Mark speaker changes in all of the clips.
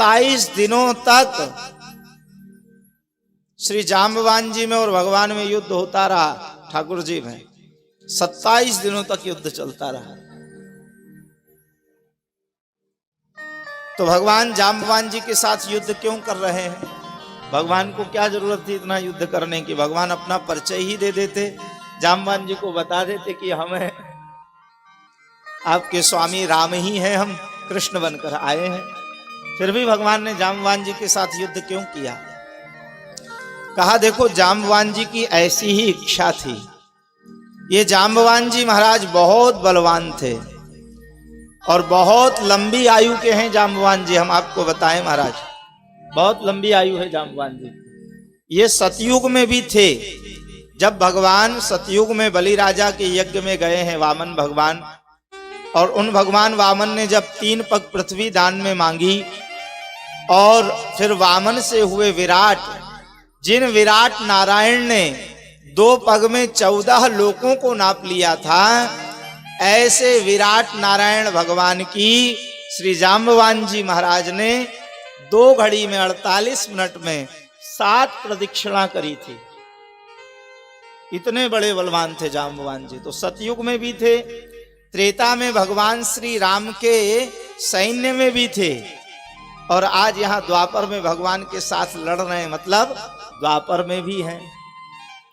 Speaker 1: 27 दिनों तक श्री जाम्बवान जी में और भगवान में युद्ध होता रहा। ठाकुर जी में 27 दिनों तक युद्ध चलता रहा। तो भगवान जाम्बवान जी के साथ युद्ध क्यों कर रहे हैं? भगवान को क्या जरूरत थी इतना युद्ध करने की? भगवान अपना परिचय ही दे देते, जाम्बवान जी को बता देते कि हमें आपके स्वामी राम ही हैं, हम कृष्ण बनकर आए हैं। फिर भी भगवान ने जाम्बवान जी के साथ युद्ध क्यों किया? कहा देखो, जाम्बवान जी की ऐसी ही इच्छा थी। ये जाम्बवान जी महाराज बहुत बलवान थे और बहुत लंबी आयु के हैं जाम्बवान जी। हम आपको बताएं महाराज, बहुत लंबी आयु है जाम्बवान जी। ये सतयुग में भी थे। जब भगवान सतयुग में बलि राजा के यज्ञ में गए हैं वामन भगवान, और उन भगवान वामन ने जब 3 पग पृथ्वी दान में मांगी और फिर वामन से हुए विराट, जिन विराट नारायण ने 2 पग में 14 लोकों को नाप लिया था, ऐसे विराट नारायण भगवान की श्री जाम्बवान जी महाराज ने 2 घड़ी में 48 मिनट में 7 प्रदक्षिणा करी थी। इतने बड़े बलवान थे जाम्बवान जी। तो सतयुग में भी थे, त्रेता में भगवान श्री राम के सैन्य में भी थे, और आज यहाँ द्वापर में भगवान के साथ लड़ रहे हैं, मतलब द्वापर में भी हैं।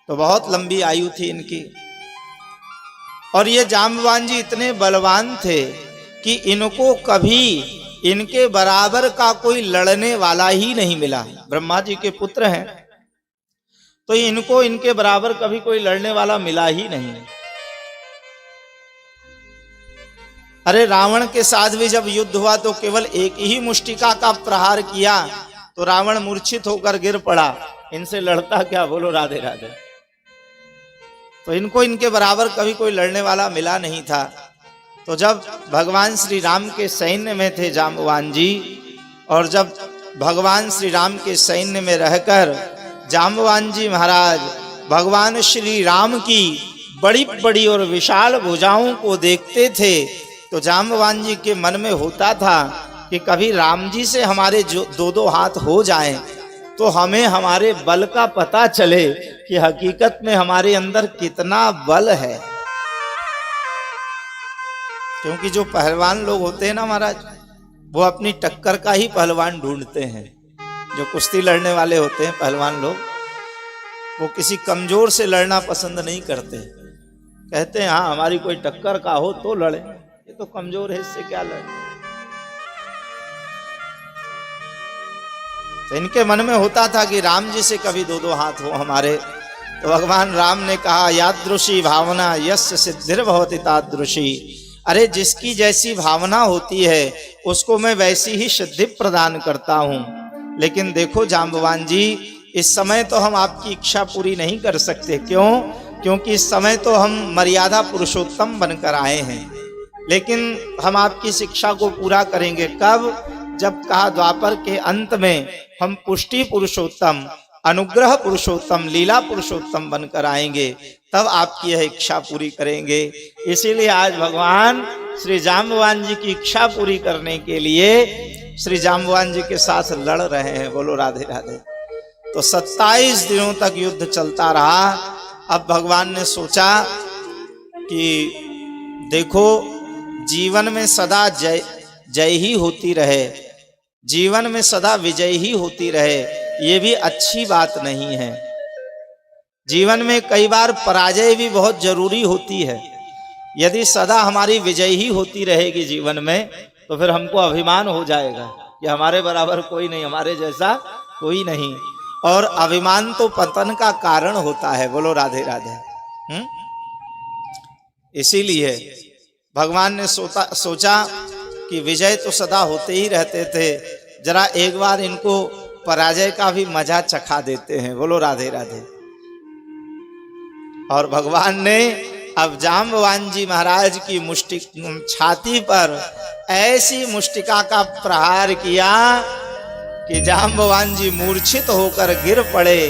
Speaker 1: तो बहुत लंबी आयु थी इनकी। और ये जाम्बवान जी इतने बलवान थे कि इनको कभी इनके बराबर का कोई लड़ने वाला ही नहीं मिला। ब्रह्मा जी के पुत्र हैं, तो इनको इनके बराबर कभी कोई लड़ने वाला मिला ही नहीं। अरे रावण के साथ भी जब युद्ध हुआ तो केवल एक ही मुष्टिका का प्रहार किया तो रावण मूर्छित होकर गिर पड़ा। इनसे लड़ता क्या? बोलो राधे राधे। तो इनको इनके बराबर कभी कोई लड़ने वाला मिला नहीं था। तो जब भगवान श्री राम के सैन्य में थे जाम्बवान जी, और जब भगवान श्री राम के सैन्य में रहकर जाम्बवान जी महाराज भगवान श्री राम की बड़ी बड़ी और विशाल भुजाओं को देखते थे, तो जाम्बवान जी के मन में होता था कि कभी राम जी से हमारे जो 2-2 हाथ हो जाएं तो हमें हमारे बल का पता चले कि हकीकत में हमारे अंदर कितना बल है। क्योंकि जो पहलवान लोग होते हैं ना महाराज, वो अपनी टक्कर का ही पहलवान ढूंढते हैं। जो कुश्ती लड़ने वाले होते हैं पहलवान लोग, वो किसी कमजोर से लड़ना पसंद नहीं करते। कहते हैं हाँ हमारी कोई टक्कर का हो तो लड़े, ये तो कमजोर है, इससे क्या लड़े। तो इनके मन में होता था कि राम जी से कभी 2-2 हाथ हो हमारे। तो भगवान राम ने कहा यादृशी भावना यस्य सिद्धिर्भवति तादृशी। अरे जिसकी जैसी भावना होती है उसको मैं वैसी ही सिद्धि प्रदान करता हूं। लेकिन देखो जाम्बवान जी, इस समय तो हम आपकी इच्छा पूरी नहीं कर सकते। क्यों? क्योंकि इस समय तो हम मर्यादा पुरुषोत्तम बनकर आए हैं, लेकिन हम आपकी शिक्षा को पूरा करेंगे कब? जब कहा द्वापर के अंत में हम पुष्टि पुरुषोत्तम, अनुग्रह पुरुषोत्तम, लीला पुरुषोत्तम बनकर आएंगे, तब आपकी यह इच्छा पूरी करेंगे। इसीलिए आज भगवान श्री जाम्बवान जी की इच्छा पूरी करने के लिए श्री जाम्बवान जी के साथ लड़ रहे हैं। बोलो राधे राधे। तो 27 दिनों तक युद्ध चलता रहा। अब भगवान ने सोचा कि देखो जीवन में सदा जय ही होती रहे, जीवन में सदा विजय ही होती रहे, ये भी अच्छी बात नहीं है। जीवन में कई बार पराजय भी बहुत जरूरी होती है। यदि सदा हमारी विजय ही होती रहेगी जीवन में, तो फिर हमको अभिमान हो जाएगा कि हमारे बराबर कोई नहीं, हमारे जैसा कोई नहीं। और अभिमान तो पतन का कारण होता है। बोलो राधे राधे। इसीलिए भगवान ने सोचा कि विजय तो सदा होते ही रहते थे, जरा एक बार इनको पराजय का भी मजा चखा देते हैं। बोलो राधे राधे। और भगवान ने अब जाम्बवान जी महाराज की छाती पर ऐसी मुष्टिका का प्रहार किया कि जाम्बवान जी मूर्छित होकर गिर पड़े।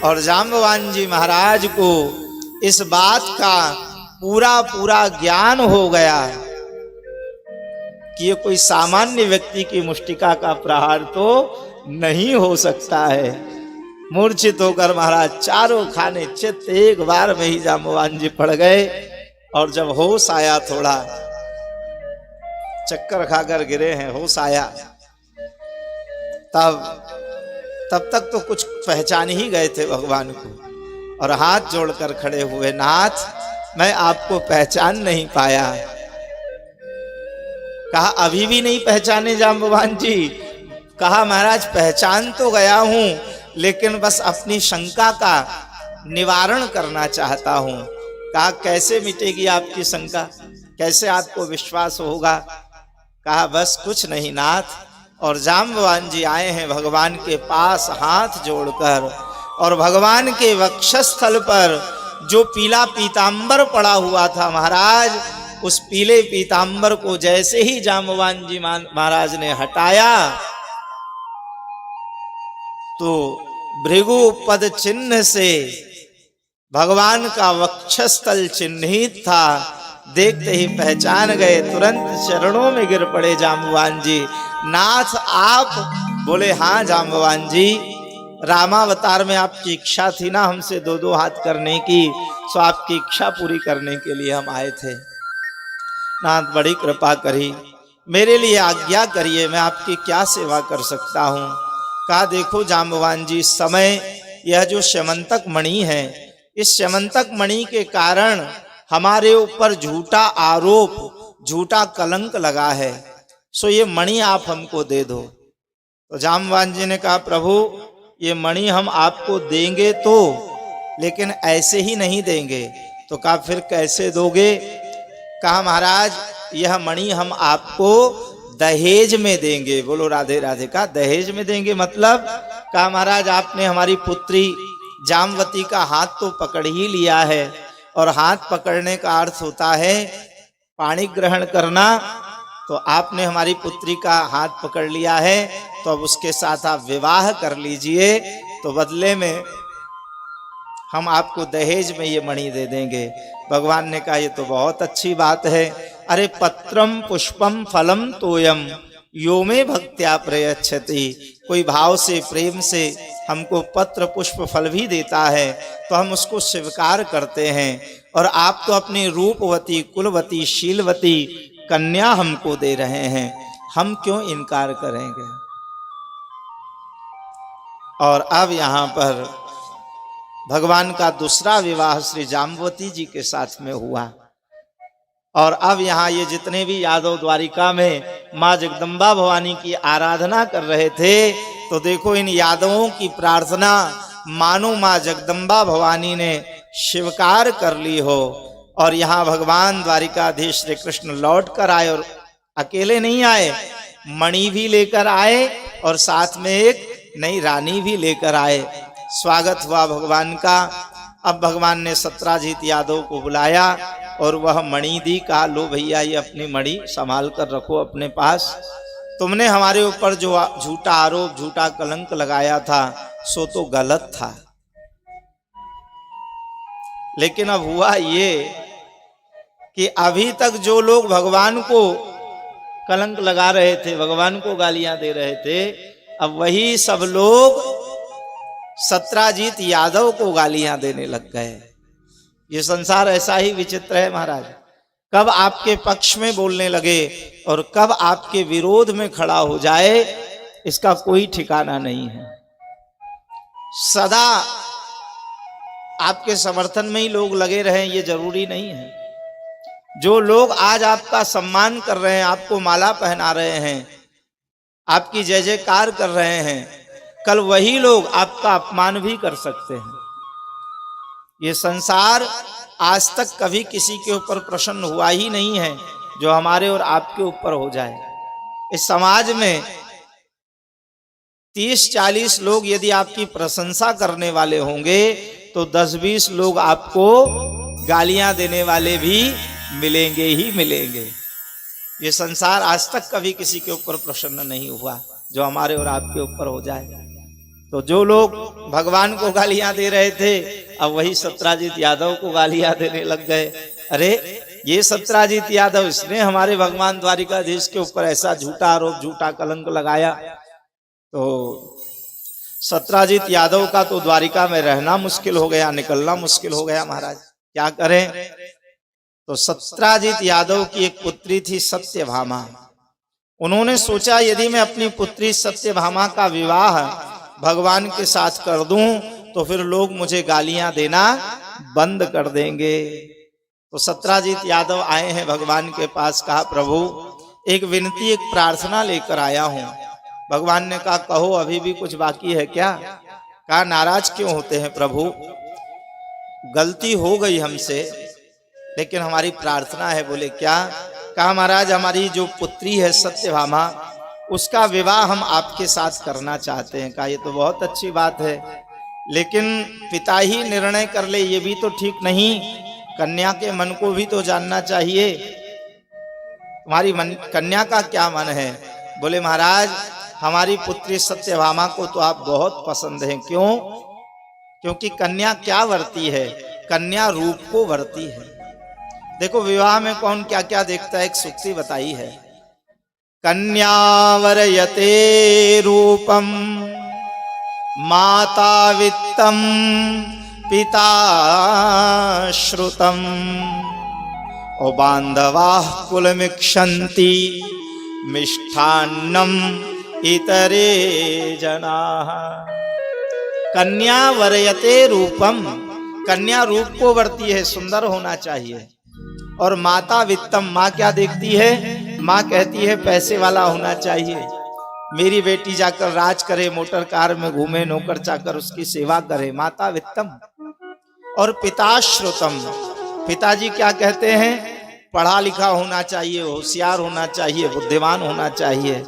Speaker 1: और जाम्बवान जी महाराज को इस बात का पूरा ज्ञान हो गया कि ये कोई सामान्य व्यक्ति की मुष्टिका का प्रहार तो नहीं हो सकता है। मूर्छित होकर महाराज चारों खाने चित्त एक बार में ही जाम्बवान जी पड़ गए। और जब होश आया, थोड़ा चक्कर खाकर गिरे हैं, होश आया, तब तक तो कुछ पहचान ही गए थे भगवान को, और हाथ जोड़कर खड़े हुए, नाथ मैं आपको पहचान नहीं पाया। कहा अभी भी नहीं पहचाने जाम्बवान जी? कहा महाराज पहचान तो गया हूं, लेकिन बस अपनी शंका का निवारण करना चाहता हूं। कहा कैसे मिटेगी आपकी शंका, कैसे आपको विश्वास होगा? कहा बस कुछ नहीं नाथ। और जाम्बवान जी आए हैं भगवान के पास हाथ जोड़कर, और भगवान के वक्षस्थल पर जो पीला पीतांबर पड़ा हुआ था महाराज, उस पीले पीतांबर को जैसे ही जाम्बवान जी महाराज ने हटाया तो भृगु पद चिन्ह से भगवान का वक्षस्थल चिन्हित था। देखते ही पहचान गए, तुरंत चरणों में गिर पड़े जाम्बवान जी। नाथ आप? बोले हाँ जाम्बवान जी, रामावतार में आपकी इच्छा थी ना हमसे दो दो हाथ करने की, सो आपकी इच्छा पूरी करने के लिए हम आए थे। नाथ बड़ी कृपा करी, मेरे लिए आज्ञा करिए, मैं आपकी क्या सेवा कर सकता हूँ? कहा देखो जाम्बवान जी, समय यह जो श्यमंतक मणि है, इस श्यमंतक मणि के कारण हमारे ऊपर झूठा आरोप, झूठा कलंक लगा है, सो ये मणि आप हमको दे दो। तो जाम्बवान जी ने कहा प्रभु ये मणि हम आपको देंगे तो, लेकिन ऐसे ही नहीं देंगे। तो कहा फिर कैसे दोगे? कहा महाराज यह मणि हम आपको दहेज में देंगे। बोलो राधे राधे। कहा दहेज में देंगे मतलब? कहा महाराज आपने हमारी पुत्री जामवती का हाथ तो पकड़ ही लिया है, और हाथ पकड़ने का अर्थ होता है पाणी ग्रहण करना। तो आपने हमारी पुत्री का हाथ पकड़ लिया है, तो अब उसके साथ आप विवाह कर लीजिए, तो बदले में हम आपको दहेज में ये मणि दे देंगे। भगवान ने कहा ये तो बहुत अच्छी बात है। अरे पत्रम पुष्पम फलम तोयम यो में भक्त्या प्रयच्छति। कोई भाव से प्रेम से हमको पत्र पुष्प फल भी देता है तो हम उसको स्वीकार करते हैं, और आप तो अपनी रूपवती कुलवती शीलवती कन्या हमको दे रहे हैं, हम क्यों इनकार करेंगे? और अब यहाँ पर भगवान का दूसरा विवाह श्री जाम्बवती जी के साथ में हुआ। और अब यहाँ ये जितने भी यादव द्वारिका में माँ जगदम्बा भवानी की आराधना कर रहे थे, तो देखो इन यादवों की प्रार्थना मानो माँ जगदम्बा भवानी ने स्वीकार कर ली हो। और यहाँ भगवान द्वारिकाधीश श्री कृष्ण लौट कर आए, और अकेले नहीं आए, मणि भी लेकर आए और साथ में एक नई रानी भी लेकर आए। स्वागत हुआ भगवान का। अब भगवान ने सत्राजीत यादव को बुलाया और वह मणि दी। कहा लो भैया ये अपनी मणि संभाल कर रखो अपने पास, तुमने हमारे ऊपर जो झूठा आरोप झूठा कलंक लगाया था सो तो गलत था, लेकिन अब हुआ ये कि अभी तक जो लोग भगवान को कलंक लगा रहे थे, भगवान को गालियां दे रहे थे, अब वही सब लोग सत्राजीत यादव को गालियां देने लग गए। ये संसार ऐसा ही विचित्र है महाराज, कब आपके पक्ष में बोलने लगे और कब आपके विरोध में खड़ा हो जाए इसका कोई ठिकाना नहीं है। सदा आपके समर्थन में ही लोग लगे रहें ये जरूरी नहीं है। जो लोग आज आपका सम्मान कर रहे हैं, आपको माला पहना रहे हैं, आपकी जय जयकार कर रहे हैं, कल वही लोग आपका अपमान भी कर सकते हैं। ये संसार आज तक कभी किसी के ऊपर प्रसन्न हुआ ही नहीं है जो हमारे और आपके ऊपर हो जाए। इस समाज में 30-40 लोग यदि आपकी प्रशंसा करने वाले होंगे तो 10-20 लोग आपको गालियां देने वाले भी मिलेंगे ही मिलेंगे। ये संसार आज तक कभी किसी के ऊपर प्रसन्न नहीं हुआ जो हमारे और आपके ऊपर हो जाए। तो जो लोग भगवान को गालियां दे रहे थे अब वही सत्राजीत यादव को गालियां देने लग गए। अरे ये सत्राजीत यादव, इसने हमारे भगवान द्वारिकाधीश के ऊपर ऐसा झूठा आरोप, झूठा कलंक लगाया। तो सत्राजीत यादव का तो द्वारिका में रहना मुश्किल हो गया, निकलना मुश्किल हो गया। महाराज क्या करें? तो सत्राजीत यादव की एक पुत्री थी सत्यभामा। उन्होंने सोचा यदि मैं अपनी पुत्री सत्यभामा का विवाह भगवान के साथ कर दूं तो फिर लोग मुझे गालियां देना बंद कर देंगे। तो सत्राजीत यादव आए हैं भगवान के पास, कहा प्रभु एक विनती, एक प्रार्थना लेकर आया हूं। भगवान ने कहा कहो, अभी भी कुछ बाकी है क्या? कहा नाराज क्यों होते हैं प्रभु, गलती हो गई हमसे, लेकिन हमारी प्रार्थना है। बोले क्या? कहा महाराज हमारी जो पुत्री है सत्यभामा, उसका विवाह हम आपके साथ करना चाहते हैं। कहा ये तो बहुत अच्छी बात है, लेकिन पिता ही निर्णय कर ले ये भी तो ठीक नहीं, कन्या के मन को भी तो जानना चाहिए। तुम्हारी कन्या का क्या मन है? बोले महाराज हमारी पुत्री सत्यभामा को तो आप बहुत पसंद हैं। क्यों? क्योंकि कन्या क्या वरती है? कन्या रूप को वरती है। देखो विवाह में कौन क्या क्या देखता है, एक सूक्ति बताई है, कन्या वरयते रूपम माता वित्तम पिता श्रुतम ओ बांधवा कुलमिक्षन्ति मिष्ठान्नम इतरे जनाः। कन्या वरयते रूपम, कन्या रूप को वरती है, सुंदर होना चाहिए। और माता वित्तम, माँ क्या देखती है? माँ कहती है पैसे वाला होना चाहिए, मेरी बेटी जाकर राज करे, मोटर कार में घूमे, नौकर चाकर उसकी सेवा करे, माता वित्तम। और पिता श्रुतम, पिताजी क्या कहते हैं? पढ़ा लिखा होना चाहिए, होशियार होना चाहिए, बुद्धिमान होना चाहिए,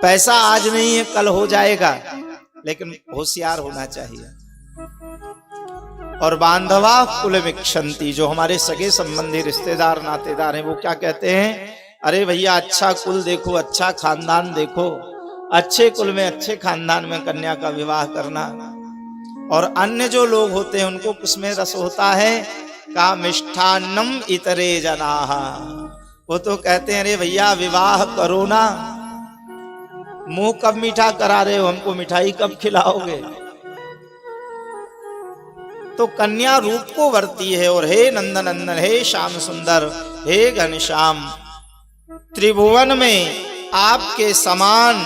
Speaker 1: पैसा आज नहीं है कल हो जाएगा, लेकिन होशियार होना चाहिए। और बांधवा कुलमिक्षन्ति, जो हमारे सगे संबंधी रिश्तेदार नातेदार हैं, वो क्या कहते हैं? अरे भैया अच्छा कुल देखो, अच्छा खानदान देखो, अच्छे कुल में अच्छे खानदान में कन्या का विवाह करना। और अन्य जो लोग होते हैं उनको किसमें रस होता है? का मिष्ठान्नम इतरे जनाः, वो तो कहते हैं अरे भैया विवाह करो ना, मुंह कब मीठा करा रहे हो, हमको मिठाई कब खिलाओगे? तो कन्या रूप को वरती है। और हे नंदनंदन, हे श्याम सुंदर, हे घनश्याम, त्रिभुवन में आपके समान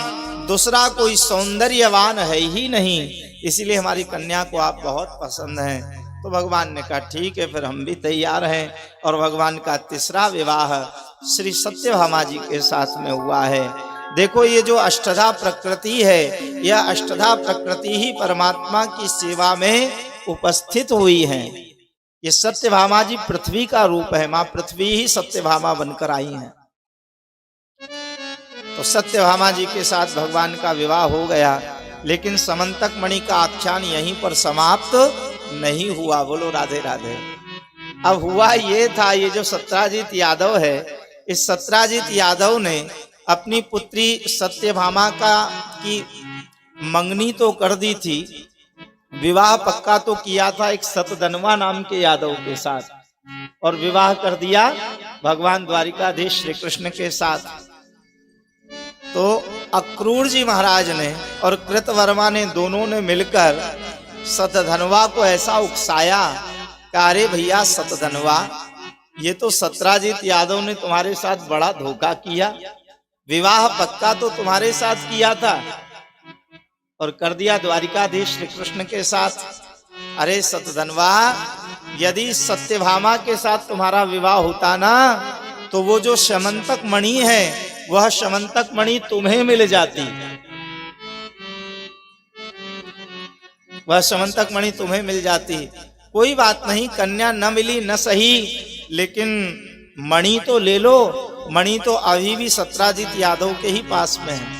Speaker 1: दूसरा कोई सौंदर्यवान है ही नहीं, इसीलिए हमारी कन्या को आप बहुत पसंद हैं। तो भगवान ने कहा ठीक है, फिर हम भी तैयार हैं। और भगवान का तीसरा विवाह श्री सत्यभामा जी के साथ में हुआ है। देखो ये जो अष्टधा प्रकृति है, यह अष्टधा प्रकृति ही परमात्मा की सेवा में उपस्थित हुई है। ये सत्यभामा जी पृथ्वी का रूप है, मां पृथ्वी ही सत्यभामा बनकर आई हैं। तो सत्यभामा जी के साथ भगवान का विवाह हो गया, लेकिन समंतक मणि का आख्यान यहीं पर समाप्त नहीं हुआ। बोलो राधे राधे। अब हुआ ये था, ये जो सत्राजीत यादव है, इस सत्राजीत यादव ने अपनी पुत्री सत्यभामा की मंगनी तो कर दी थी, विवाह पक्का तो किया था एक सतधनवा नाम के यादव के साथ, और विवाह कर दिया भगवान द्वारिकाधीश श्री कृष्ण के साथ। तो अक्रूर जी महाराज ने और कृतवर्मा ने, दोनों ने मिलकर सतधनवा को ऐसा उकसाया कि अरे भैया सतधनवा, ये तो सत्राजीत यादव ने तुम्हारे साथ बड़ा धोखा किया, विवाह पक्का तो तुम्हारे साथ किया था और कर दिया द्वारिकाधीश श्री कृष्ण के साथ। अरे सतधनवा, यदि सत्यभामा के साथ तुम्हारा विवाह होता ना, तो वो जो शमंतक मणि है, वह शमंतक मणि तुम्हें मिल जाती, वह शमंतक मणि तुम्हें मिल जाती। कोई बात नहीं, कन्या न मिली न सही, लेकिन मणि तो ले लो, मणि तो अभी भी सत्राजीत यादव के ही पास में है।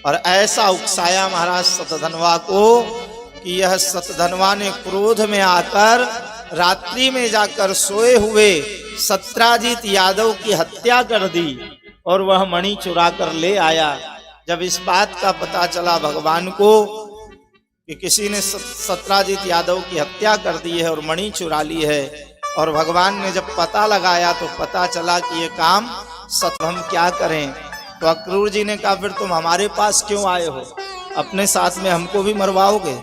Speaker 1: और ऐसा उकसाया महाराज सतधनवा को कि यह सतधनवा ने क्रोध में आकर रात्रि में जाकर सोए हुए सत्राजीत यादव की हत्या कर दी और वह मणि चुरा कर ले आया। जब इस बात का पता चला भगवान को कि किसी ने सत्राजीत यादव की हत्या कर दी है और मणि चुरा ली है, और भगवान ने जब पता लगाया तो पता चला कि ये काम सत, हम क्या करें। तो अक्रूर जी ने कहा फिर तुम हमारे पास क्यों आए हो, अपने साथ में हमको भी मरवाओगे?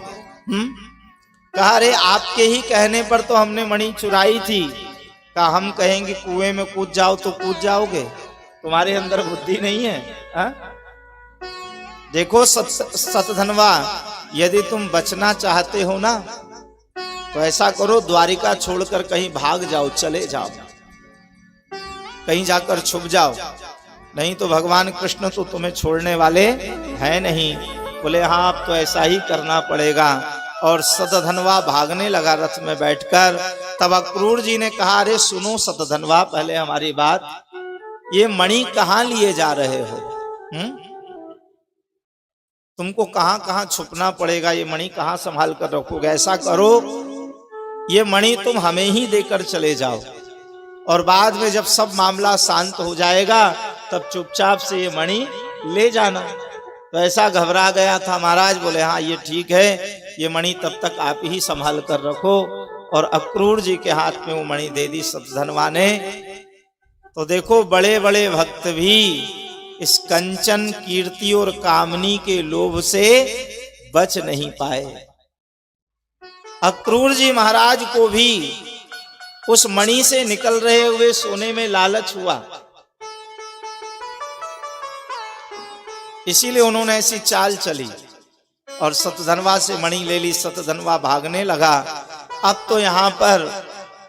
Speaker 1: कहा अरे आपके ही कहने पर तो हमने मणि चुराई थी। कहा हम कहेंगे कुएं में कूद जाओ तो कूद जाओगे? तुम्हारे अंदर बुद्धि नहीं है? हा? देखो सतधनवा, यदि तुम बचना चाहते हो ना तो ऐसा करो, द्वारिका छोड़कर कहीं भाग जाओ, चले जाओ, कहीं जाकर छुप जाओ, नहीं तो भगवान कृष्ण तो तुम्हें छोड़ने वाले हैं नहीं। बोले हाँ अब तो ऐसा ही करना पड़ेगा। और सतधनवा भागने लगा रथ में बैठकर। तब अक्रूर जी ने कहा अरे सुनो सतधनवा, पहले हमारी बात, ये मणि कहाँ लिए जा रहे हो? तुमको कहाँ कहाँ छुपना पड़ेगा, ये मणि कहाँ संभाल कर रखोगे? ऐसा करो ये मणि तुम हमें ही देकर चले जाओ, और बाद में जब सब मामला शांत हो जाएगा तब चुपचाप से ये मणि ले जाना। तो ऐसा घबरा गया था महाराज। बोले हाँ ये ठीक है, ये मणि तब तक आप ही संभाल कर रखो। और अक्रूर जी के हाथ में वो मणि दे दी सतधनवा ने। तो देखो बड़े बड़े भक्त भी इस कंचन कीर्ति और कामनी के लोभ से बच नहीं पाए। अक्रूर जी महाराज को भी उस मणि से निकल रहे हुए सोने में लालच हुआ, इसीलिए उन्होंने ऐसी चाल चली और सतधनवा से मणि ले ली। सतधनवा भागने लगा। अब तो यहां पर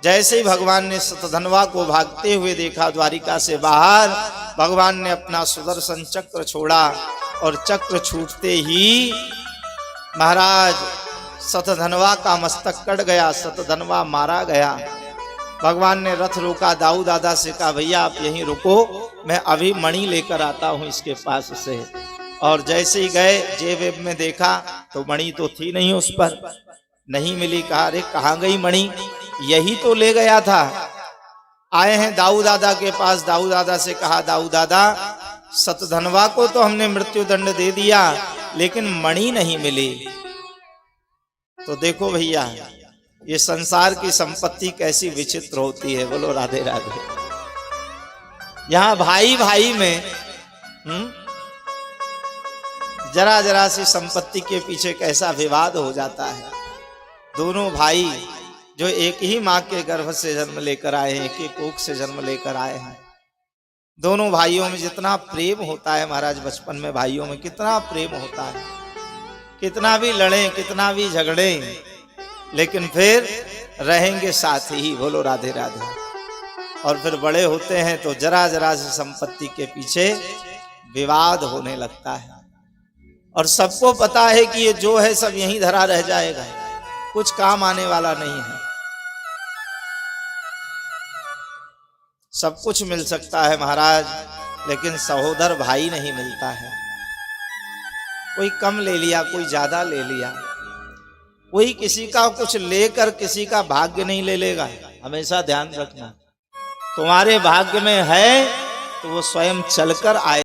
Speaker 1: जैसे ही भगवान ने सतधनवा को भागते हुए देखा द्वारिका से बाहर, भगवान ने अपना सुदर्शन चक्र छोड़ा और चक्र छूटते ही महाराज सतधनवा का मस्तक कट गया, सतधनवा मारा गया। भगवान ने रथ रोका, दाऊ दादा से कहा भैया आप यहीं रुको, मैं अभी मणि लेकर आता हूं इसके पास से। और जैसे ही गए जेब में देखा तो मणि तो थी नहीं उस पर, नहीं मिली। कहा अरे कहाँ गई मणि, यही तो ले गया था। आए हैं दाऊ दादा के पास, दाऊ दादा से कहा दाऊ दादा सतधनवा को तो हमने मृत्यु दंड दे दिया लेकिन मणि नहीं मिली। तो देखो भैया ये संसार की संपत्ति कैसी विचित्र होती है। बोलो राधे राधे। यहां भाई भाई में जरा जरा सी संपत्ति के पीछे कैसा विवाद हो जाता है। दोनों भाई जो एक ही माँ के गर्भ से जन्म लेकर आए हैं, एक ही कोख से जन्म लेकर आए हैं, दोनों भाइयों में जितना प्रेम होता है महाराज, बचपन में भाइयों में कितना प्रेम होता है, कितना भी लड़े कितना भी झगड़े लेकिन फिर रहेंगे साथ ही। बोलो राधे राधे। और फिर बड़े होते हैं तो जरा जरा से संपत्ति के पीछे विवाद होने लगता है, और सबको पता है कि ये जो है सब यहीं धरा रह जाएगा, कुछ काम आने वाला नहीं है। सब कुछ मिल सकता है महाराज, लेकिन सहोदर भाई नहीं मिलता है। कोई कम ले लिया, कोई ज्यादा ले लिया, कोई किसी का कुछ लेकर किसी का भाग्य नहीं ले लेगा। हमेशा ध्यान रखना, तुम्हारे भाग्य में है तो वो स्वयं चलकर आए।